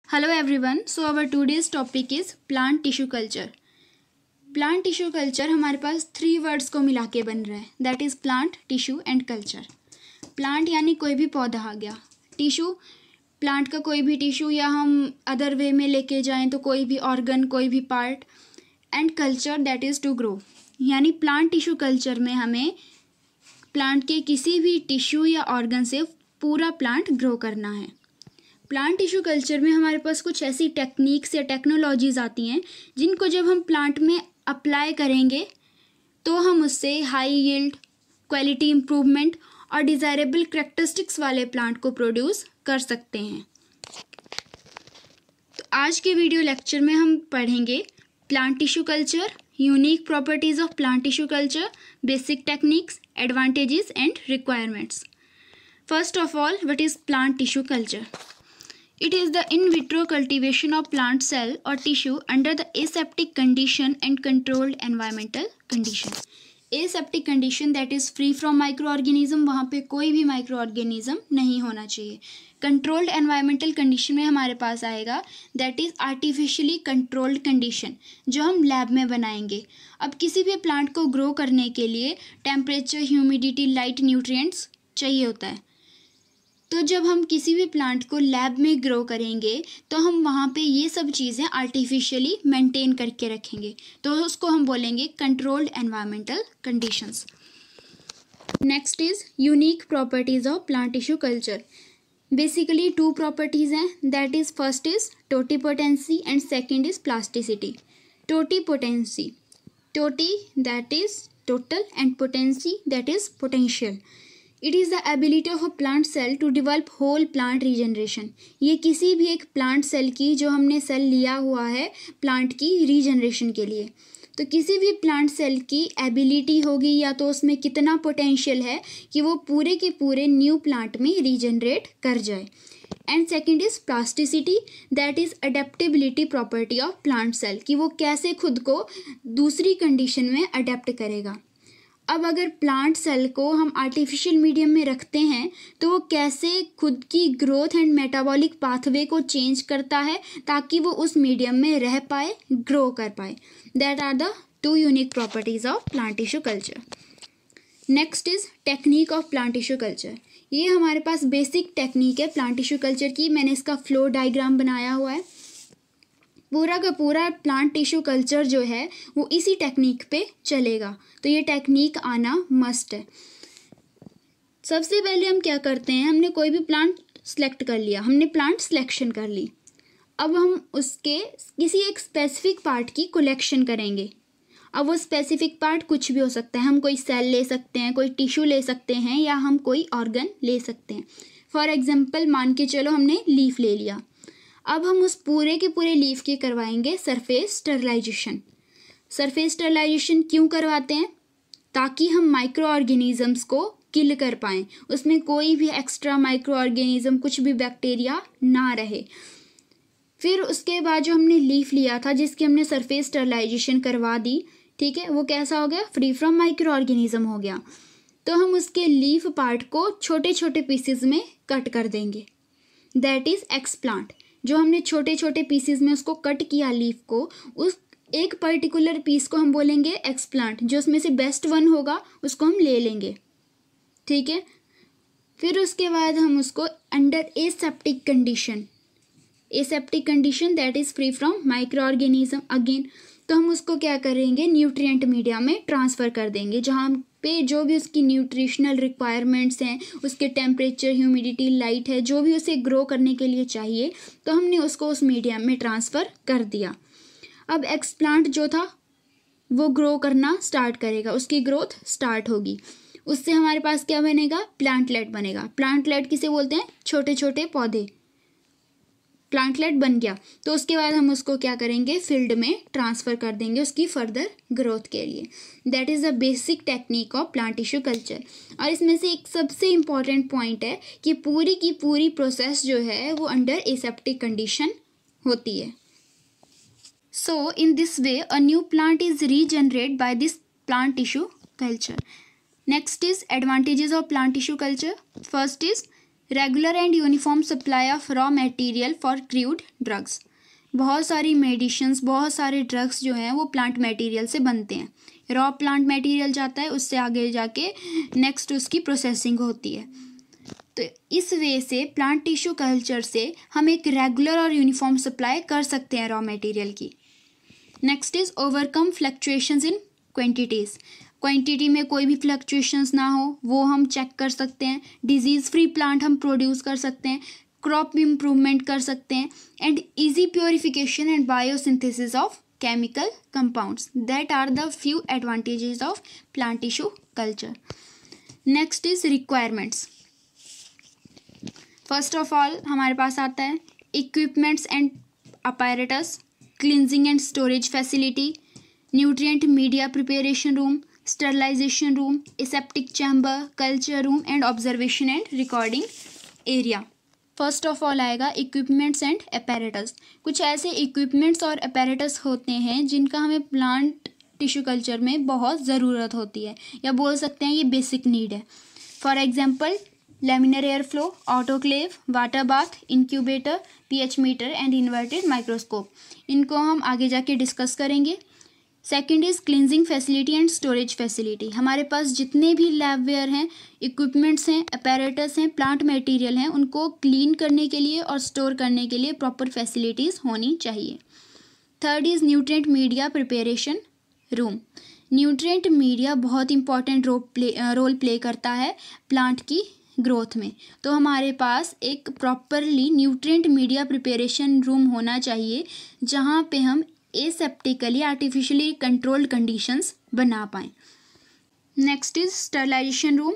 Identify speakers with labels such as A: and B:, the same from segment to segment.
A: Hello everyone. So our today's topic is plant tissue culture. Plant tissue culture हमारे पास 3 words को मिला के बन रहा है. That is plant, tissue and culture. Plant यानी कोई भी पौधा आ गया. Tissue प्लांट का कोई भी टिश्यू या हम अदर वे में लेके जाएं तो कोई भी ऑर्गन, कोई भी part. And culture that is to grow. यानी प्लांट टिश्यू कल्चर में हमें प्लांट के किसी भी टिश्यू या ऑर्गन से पूरा प्लांट ग्रो करना है. प्लांट टिश्यू कल्चर में हमारे पास कुछ ऐसी टेक्निक्स या टेक्नोलॉजीज़ आती हैं जिनको जब हम प्लांट में अप्लाई करेंगे तो हम उससे हाई यील्ड, क्वालिटी इम्प्रूवमेंट और डिज़ायरेबल करैक्टरिस्टिक्स वाले प्लांट को प्रोड्यूस कर सकते हैं. तो आज के वीडियो लेक्चर में हम पढ़ेंगे plant tissue culture, unique properties of plant tissue culture, basic techniques, advantages and requirements. First of all, what is plant tissue culture? It is the in vitro cultivation of plant cell or tissue under the aseptic condition and controlled environmental condition. Aseptic condition that is free from microorganism, वहाँ पे कोई भी microorganism नहीं होना चाहिए. Controlled environmental condition में हमारे पास आएगा that is artificially controlled condition, जो हम लैब में बनाएंगे. अब किसी भी प्लांट को ग्रो करने के लिए टेम्परेचर, ह्यूमिडिटी, लाइट, न्यूट्रिएंट्स चाहिए होता है. तो जब हम किसी भी प्लांट को लैब में ग्रो करेंगे तो हम वहाँ पे ये सब चीज़ें आर्टिफिशियली मेंटेन करके रखेंगे, तो उसको हम बोलेंगे controlled environmental conditions. Next is unique properties of plant tissue culture. Basically 2 properties हैं, that is first is totipotency and second is plasticity. Totipotency, toti that is total and potency that is potential. It is the ability of a plant cell to develop whole plant regeneration. ये किसी भी एक plant cell की, जो हमने cell लिया हुआ है प्लांट की रीजनरेशन के लिए, तो किसी भी प्लांट सेल की एबिलिटी होगी या तो उसमें कितना पोटेंशियल है कि वो पूरे के पूरे न्यू प्लांट में रीजनरेट कर जाए. And second is plasticity, that is adaptability property of plant cell, कि वो कैसे खुद को दूसरी कंडीशन में अडेप्ट करेगा. अब अगर प्लांट सेल को हम आर्टिफिशियल मीडियम में रखते हैं तो वो कैसे खुद की ग्रोथ एंड मेटाबॉलिक पाथवे को चेंज करता है ताकि वो उस मीडियम में रह पाए, ग्रो कर पाए. That are the 2 unique properties of plant tissue culture. Next is technique of plant tissue culture. ये हमारे पास बेसिक टेक्निक है प्लांट टिश्यू कल्चर की. मैंने इसका फ्लो डायग्राम बनाया हुआ है. पूरा का पूरा प्लांट टिश्यू कल्चर जो है वो इसी टेक्निक पे चलेगा, तो ये टेक्निक आना मस्ट है. सबसे पहले हम क्या करते हैं, हमने कोई भी प्लांट सेलेक्ट कर लिया, हमने प्लांट सिलेक्शन कर ली. अब हम उसके किसी एक स्पेसिफिक पार्ट की कलेक्शन करेंगे. अब वो स्पेसिफिक पार्ट कुछ भी हो सकता है, हम कोई सेल ले सकते हैं, कोई टिश्यू ले सकते हैं, या हम कोई ऑर्गन ले सकते हैं. फॉर एग्जाम्पल मान के चलो हमने लीफ ले लिया. अब हम उस पूरे के पूरे लीफ के करवाएंगे सरफेस स्टरलाइजेशन. सरफेस स्टरलाइजेशन क्यों करवाते हैं? ताकि हम माइक्रो ऑर्गेनिजम्स को किल कर पाएँ, उसमें कोई भी एक्स्ट्रा माइक्रो ऑर्गेनिज्म, कुछ भी बैक्टीरिया ना रहे. फिर उसके बाद जो हमने लीफ लिया था जिसकी हमने सरफेस स्टरलाइजेशन करवा दी, ठीक है, वो कैसा हो गया? फ्री फ्रॉम माइक्रो ऑर्गेनिज्म हो गया. तो हम उसके लीफ पार्ट को छोटे छोटे पीसेज में कट कर देंगे, दैट इज़ एक्सप्लांट. जो हमने छोटे छोटे पीसेस में उसको कट किया लीफ को, उस एक पर्टिकुलर पीस को हम बोलेंगे एक्सप्लांट. जो उसमें से बेस्ट वन होगा उसको हम ले लेंगे, ठीक है. फिर उसके बाद हम उसको under aseptic condition, aseptic condition that is free from micro organism again, तो हम उसको क्या करेंगे, न्यूट्रिएंट मीडिया में ट्रांसफ़र कर देंगे, जहाँ पे जो भी उसकी न्यूट्रिशनल रिक्वायरमेंट्स हैं, उसके टेम्परेचर, ह्यूमिडिटी, लाइट है, जो भी उसे ग्रो करने के लिए चाहिए, तो हमने उसको उस मीडियम में ट्रांसफ़र कर दिया. अब एक्सप्लांट जो था वो ग्रो करना स्टार्ट करेगा, उसकी ग्रोथ स्टार्ट होगी. उससे हमारे पास क्या बनेगा? प्लांटलेट बनेगा. प्लांटलेट किसे बोलते हैं? छोटे छोटे पौधे. प्लांटलेट बन गया तो उसके बाद हम उसको क्या करेंगे, फील्ड में ट्रांसफ़र कर देंगे उसकी फर्दर ग्रोथ के लिए. That is the basic technique of plant tissue culture. और इसमें से एक सबसे इम्पॉर्टेंट पॉइंट है कि पूरी की पूरी प्रोसेस जो है वो अंडर एसेप्टिक कंडीशन होती है. So in this way a new plant is regenerate by this plant tissue culture. Next is advantages of plant tissue culture. First is regular and uniform supply of raw material for crude drugs. बहुत सारी medicines, बहुत सारे drugs जो हैं वो plant material से बनते हैं। रॉ प्लांट मटेरियल जाता है, उससे आगे जाके नेक्स्ट उसकी प्रोसेसिंग होती है। तो इस वे से प्लांट टिश्यू कल्चर से हम एक रेगुलर और यूनिफॉर्म सप्लाई कर सकते हैं रॉ मटेरियल की। Next is overcome fluctuations in quantities. Quantity में कोई भी फ्लक्चुएशंस ना हो वो हम चेक कर सकते हैं। डिजीज़ फ्री प्लांट हम प्रोड्यूस कर सकते हैं, क्रॉप इम्प्रूवमेंट कर सकते हैं, and easy purification and biosynthesis of chemical compounds. That are the few advantages of plant tissue culture. Next is requirements. First of all हमारे पास आता है equipments and apparatus, cleansing and storage facility, nutrient media preparation room, sterilization room, aseptic chamber, culture room and observation and recording area. First of all आएगा equipments and apparatus. कुछ ऐसे equipments और apparatus होते हैं जिनका हमें प्लांट टिश्यू कल्चर में बहुत ज़रूरत होती है, या बोल सकते हैं ये बेसिक नीड है। For example laminar air flow, autoclave, water bath, incubator, pH meter and inverted microscope. इनको हम आगे जाके डिस्कस करेंगे। Second is cleansing facility and storage facility. हमारे पास जितने भी लैबवेयर हैं, इक्विपमेंट्स हैं, अपैरेटस हैं, प्लांट मटेरियल हैं, उनको क्लीन करने के लिए और स्टोर करने के लिए प्रॉपर फैसिलिटीज़ होनी चाहिए। Third is nutrient media preparation room. Nutrient media बहुत इंपॉर्टेंट रोल प्ले करता है प्लांट की ग्रोथ में। तो हमारे पास एक properly nutrient media preparation room होना चाहिए जहाँ पे हम एसेप्टिकली आर्टिफिशियली कंट्रोल्ड कंडीशंस बना पाएँ। Next is sterilization room.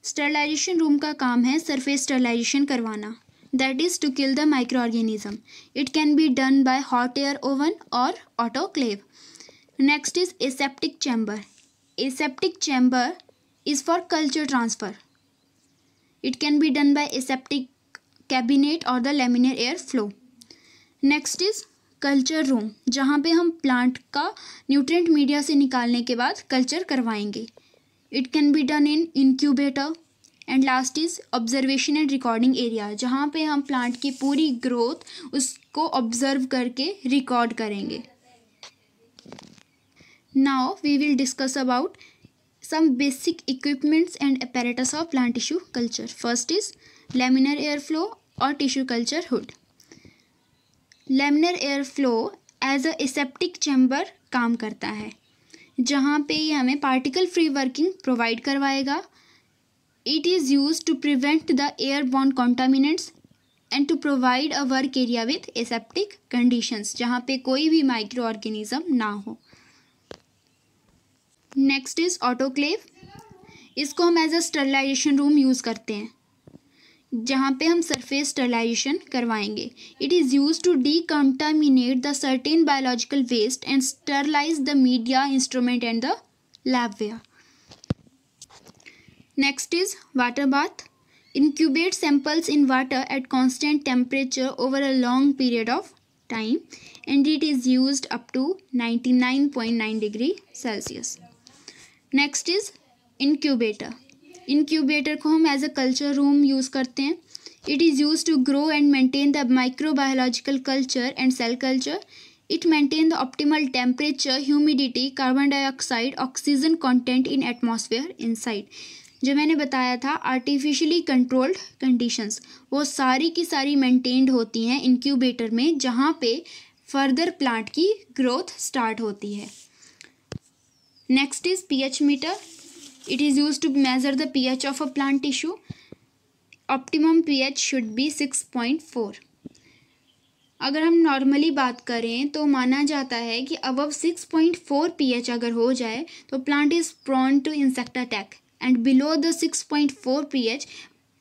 A: Sterilization room का काम है सरफेस स्टरलाइजेशन करवाना, that is to kill the micro organism. It can be done by hot air oven और autoclave. Next is aseptic chamber. Aseptic chamber is for culture transfer. It can be done by aseptic cabinet और the laminar air flow. Next is culture room, जहाँ पे हम plant का nutrient media से निकालने के बाद कल्चर करवाएंगे। It can be done in incubator. And last is observation and recording area, जहाँ पे हम प्लांट की पूरी ग्रोथ उसको ऑब्जर्व करके रिकॉर्ड करेंगे। Now we will discuss about some basic equipments and apparatus of plant tissue culture. First is laminar airflow or tissue culture hood. Laminar airflow as a aseptic chamber काम करता है, जहाँ पे ये हमें पार्टिकल फ्री वर्किंग प्रोवाइड करवाएगा। It is used to prevent the airborne contaminants and to provide a work area with aseptic conditions, जहाँ पे कोई भी माइक्रो ऑर्गेनिज्म ना हो। Next is autoclave. इसको हम as a sterilization room use करते हैं, जहाँ पे हम सरफेस स्टरलाइजेशन करवाएंगे। It is use to decontaminate the certain biological waste and sterilize the media, instrument and the labware. Next is water bath. Incubate samples in water at constant temperature over a long period of time, and it is used up to 99.9 degree Celsius. Next is incubator. Incubator को हम as a culture room use करते हैं। It is use to grow and maintain the microbiological culture and cell culture. It maintain the optimal temperature, humidity, carbon dioxide, oxygen content in atmosphere inside. जो मैंने बताया था artificially controlled conditions, वो सारी की सारी मेंटेन्ड होती हैं इंक्यूबेटर में, जहाँ पे फर्दर प्लांट की ग्रोथ स्टार्ट होती है। Next is pH meter. It is use to measure the pH of a plant tissue. Optimum pH should be 6.4। अगर हम नॉर्मली बात करें तो माना जाता है कि अबव 6.4 पीएच अगर हो जाए तो plant is prone to insect attack, and below the 6.4 pH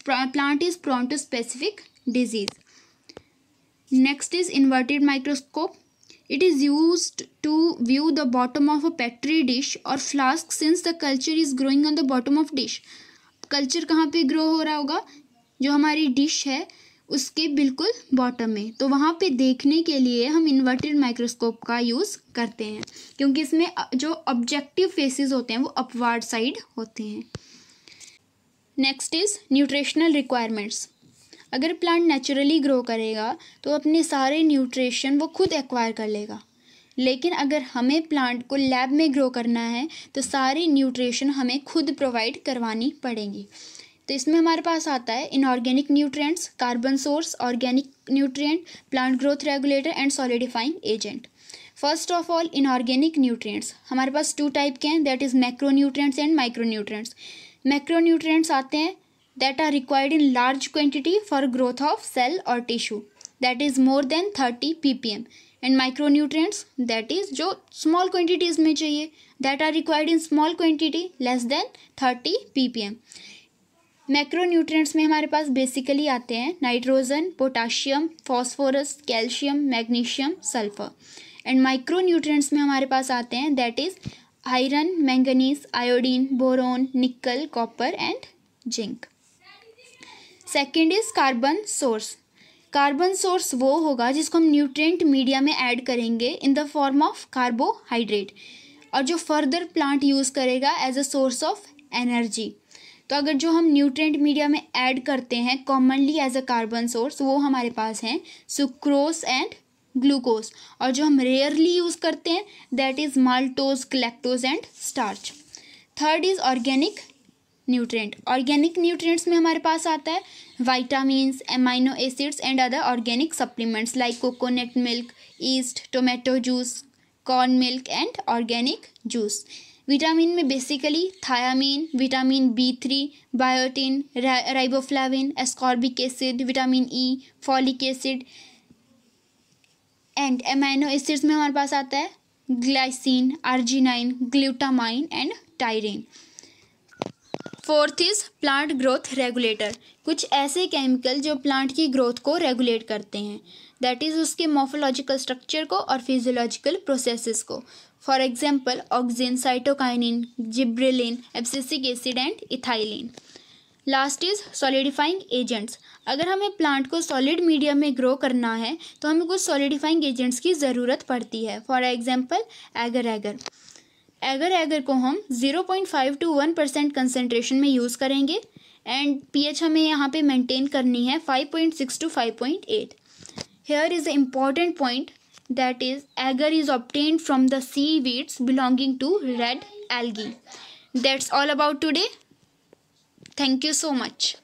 A: plant is prone to specific disease. Next is inverted microscope. It is used to view the bottom of a petri dish or flask since the culture is growing on the bottom of dish. Culture कहाँ पे grow हो रहा होगा? जो हमारी dish है उसके बिल्कुल बॉटम में, तो वहाँ पे देखने के लिए हम इन्वर्टेड माइक्रोस्कोप का यूज़ करते हैं, क्योंकि इसमें जो ऑब्जेक्टिव फेसेस होते हैं वो अपवार्ड साइड होते हैं। Next is nutritional requirements. अगर प्लांट नेचुरली ग्रो करेगा तो अपने सारे न्यूट्रिशन वो खुद एक्वायर कर लेगा, लेकिन अगर हमें प्लांट को लैब में ग्रो करना है तो सारी न्यूट्रिशन हमें खुद प्रोवाइड करवानी पड़ेंगी। तो इसमें हमारे पास आता है inorganic nutrients, carbon source, organic nutrient, plant growth regulator and solidifying agent. First of all inorganic nutrients हमारे पास 2 टाइप के हैं, that is macro nutrients and micro nutrients. Macro nutrients आते हैं that are required in large quantity for growth of cell or tissue, that is more than 30 ppm, and micronutrients that is जो small quantities में चाहिए, that are required in small quantity less than 30 ppm। Macronutrients में हमारे पास basically आते हैं nitrogen, potassium, phosphorus, calcium, magnesium, sulphur. And micronutrients में हमारे पास आते हैं that is iron, manganese, iodine, boron, nickel, copper and zinc. Second is carbon source. Carbon source वो होगा जिसको हम न्यूट्रिएंट मीडिया में ऐड करेंगे in the form of carbohydrate, और जो फर्दर प्लांट यूज़ करेगा as a source of energy. तो अगर जो हम न्यूट्रिएंट मीडिया में ऐड करते हैं commonly as a carbon source, वो हमारे पास हैं सुक्रोज एंड ग्लूकोज, और जो हम रेयरली यूज़ करते हैं that is maltose, lactose and starch. Third is organic nutrient. Organic nutrients में हमारे पास आता है vitamins, amino acids and other organic supplements like coconut milk, yeast, tomato juice, corn milk and organic juice. Vitamin में basically thiamine, vitamin B3, biotin, riboflavin, ascorbic acid, vitamin E, folic acid. And amino acids में हमारे पास आता है glycine, arginine, glutamine and tyrosine. Fourth is plant growth regulator. कुछ ऐसे chemical जो plant की ग्रोथ को रेगुलेट करते हैं, दैट इज़ उसके मॉर्फोलॉजिकल स्ट्रक्चर को और फिजियोलॉजिकल प्रोसेसेस को। For example auxin, cytokinin, gibberellin, abscisic acid and ethylene. Last is solidifying agents. अगर हमें प्लांट को सॉलिड मीडियम में ग्रो करना है तो हमें कुछ सॉलिडिफाइंग एजेंट्स की ज़रूरत पड़ती है। For example agar agar agar को हम 0.5 to 1% कंसनट्रेशन में यूज़ करेंगे एंड pH हमें यहाँ पे मेंटेन करनी है 5.6 to 5.8। Here is the important point, that is agar is obtained from the seaweeds belonging to red algae. That's all about today. Thank you so much.